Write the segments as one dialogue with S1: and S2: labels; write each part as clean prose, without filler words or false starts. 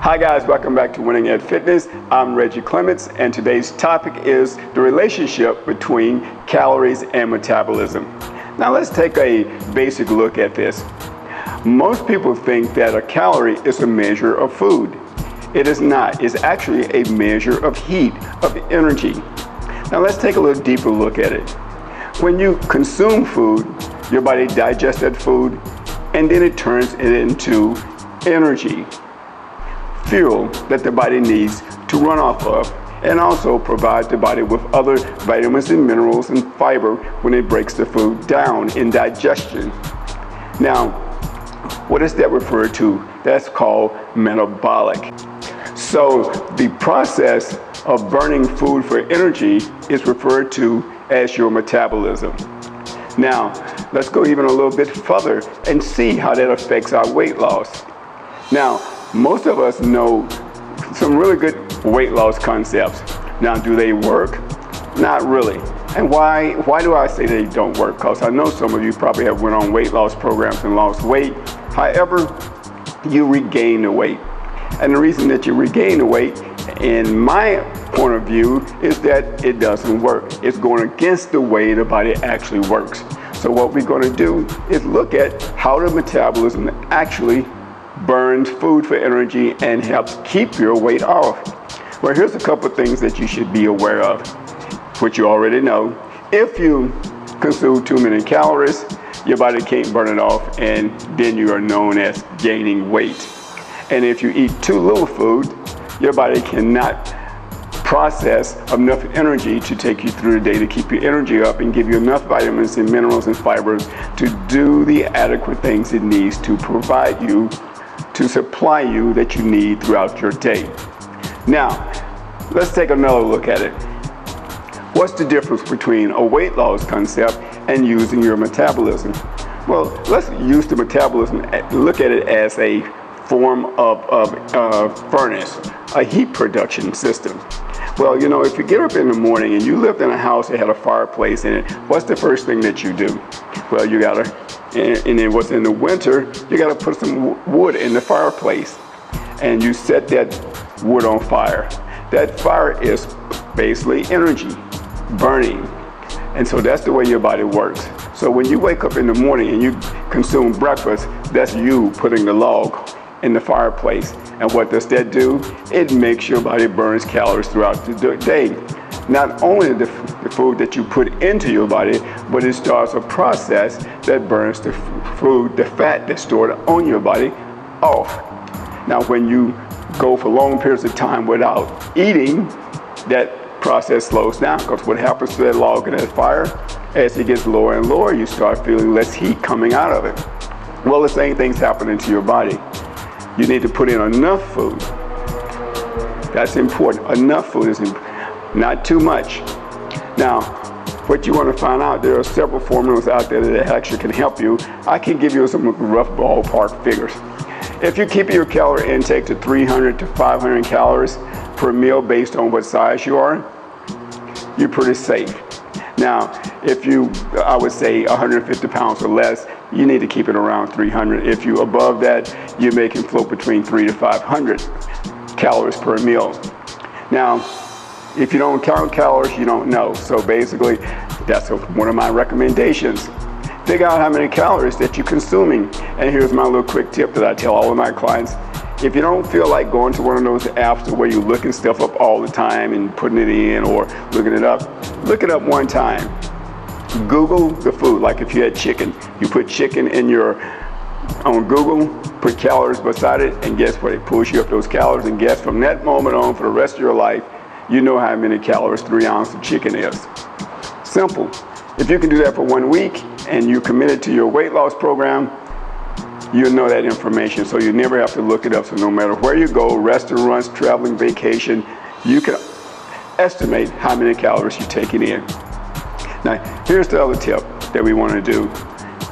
S1: Hi guys, welcome back to Winning at Fitness. I'm Reggie Clements, and today's topic is the relationship between calories and metabolism. Now let's take a basic look at this. Most people think that a calorie is a measure of food. It is not. It's actually a measure of heat, of energy. Now let's take a little deeper look at it. When you consume food, your body digests that food, and then it turns it into energy, fuel that the body needs to run off of, and also provide the body with other vitamins and minerals and fiber when it breaks the food down in digestion. Now, what is that referred to? That's called metabolic. So the process of burning food for energy is referred to as your metabolism. Now, let's go even a little bit further and see how that affects our weight loss. Now, most of us know some really good weight loss concepts. Now, do they work? Not really. And why do I say they don't work? Because I know some of you probably have went on weight loss programs and lost weight. However, you regain the weight. And the reason that you regain the weight, in my point of view, is that it doesn't work. It's going against the way the body actually works. So what we're going to do is look at how the metabolism actually burns food for energy and helps keep your weight off. Well, here's a couple of things that you should be aware of, which you already know. If you consume too many calories, your body can't burn it off, and then you are known as gaining weight. And if you eat too little food, your body cannot process enough energy to take you through the day to keep your energy up and give you enough vitamins and minerals and fibers to do the adequate things it needs to provide you, to supply you that you need throughout your day. Now, let's take another look at it. What's the difference between a weight loss concept and using your metabolism? Well, let's use the metabolism, look at it as a form of furnace, a heat production system. Well, you know, if you get up in the morning and you lived in a house that had a fireplace in it, what's the first thing that you do? Well, you gotta, and then what's in the winter, you gotta put some wood in the fireplace, and you set that wood on fire. That fire is basically energy, burning. And so that's the way your body works. So when you wake up in the morning and you consume breakfast, that's you putting the log in the fireplace. And what does that do? It makes your body burns calories throughout the day. Not only the food that you put into your body, but it starts a process that burns the food, the fat that's stored on your body, off. Now, when you go for long periods of time without eating, that process slows down, because what happens to that log in that fire, as it gets lower and lower, you start feeling less heat coming out of it. Well, the same thing's happening to your body. You need to put in enough food. That's important. Enough food is not too much. Now, what you want to find out, there are several formulas out there that actually can help you. I can give you some rough ballpark figures. If you keep your calorie intake to 300 to 500 calories per meal based on what size you are, you're pretty safe. Now, if you, I would say 150 pounds or less, you need to keep it around 300. If you're above that, you may can float between 300 to 500 calories per meal. Now, if you don't count calories, you don't know. So basically, that's one of my recommendations. Figure out how many calories that you're consuming. And here's my little quick tip that I tell all of my clients. If you don't feel like going to one of those apps where you're looking stuff up all the time and putting it in or looking it up, look it up one time. Google the food. Like if you had chicken, you put chicken in on Google, put calories beside it, and guess what? It pulls you up those calories, and guess from that moment on for the rest of your life, you know how many calories 3 ounces of chicken is. Simple. If you can do that for 1 week and you're committed to your weight loss program, you'll know that information, so you never have to look it up. So no matter where you go, restaurants, traveling, vacation, you can estimate how many calories you're taking in. Now, here's the other tip that we want to do.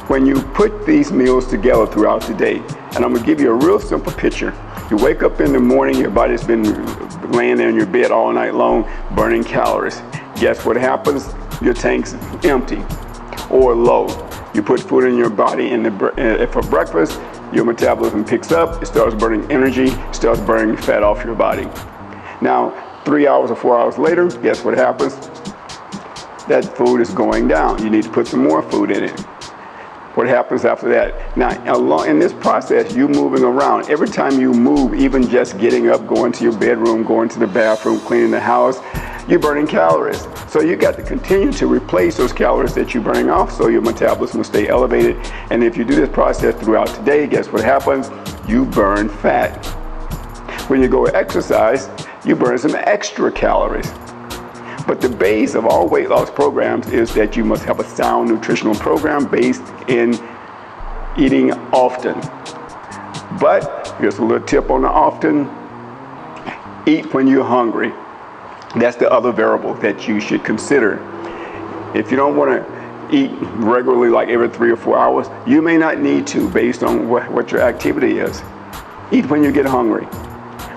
S1: When you put these meals together throughout the day, and I'm going to give you a real simple picture. You wake up in the morning, your body's been laying there in your bed all night long, burning calories. Guess what happens? Your tank's empty or low. You put food in your body for breakfast, your metabolism picks up, it starts burning energy, starts burning fat off your body. Now, 3 hours or 4 hours later, guess what happens? That food is going down. You need to put some more food in it. What happens after that? Now, in this process, you moving around. Every time you move, even just getting up, going to your bedroom, going to the bathroom, cleaning the house, you're burning calories. So you got to continue to replace those calories that you're burning off so your metabolism will stay elevated. And if you do this process throughout the day, guess what happens? You burn fat. When you go exercise, you burn some extra calories. But the base of all weight loss programs is that you must have a sound nutritional program based in eating often. But here's a little tip on the often. Eat when you're hungry. That's the other variable that you should consider. If you don't want to eat regularly, like every 3 or 4 hours, you may not need to based on what your activity is. Eat when you get hungry.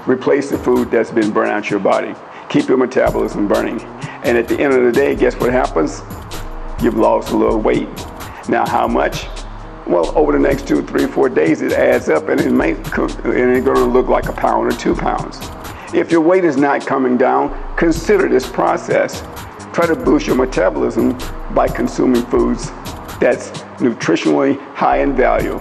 S1: Replace the food that's been burned out your body. Keep your metabolism burning. And at the end of the day, guess what happens? You've lost a little weight. Now, how much? Well, over the next 2, 3, 4 days, it adds up and it's going to look like a pound or 2 pounds. If your weight is not coming down, consider this process. Try to boost your metabolism by consuming foods that's nutritionally high in value.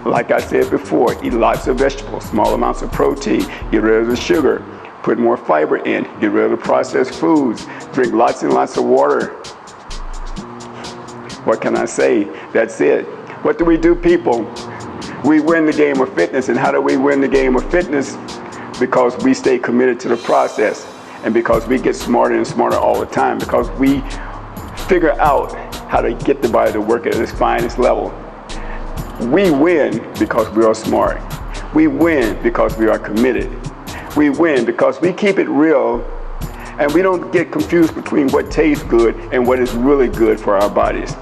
S1: Like I said before, eat lots of vegetables, small amounts of protein, get rid of the sugar, put more fiber in, get rid of the processed foods, drink lots and lots of water. What can I say? That's it. What do we do, people? We win the game of fitness. And how do we win the game of fitness? Because we stay committed to the process, and because we get smarter and smarter all the time, because we figure out how to get the body to work at its finest level. We win because we are smart. We win because we are committed. We win because we keep it real, and we don't get confused between what tastes good and what is really good for our bodies.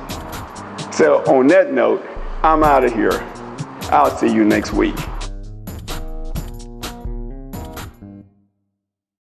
S1: So on that note, I'm out of here. I'll see you next week.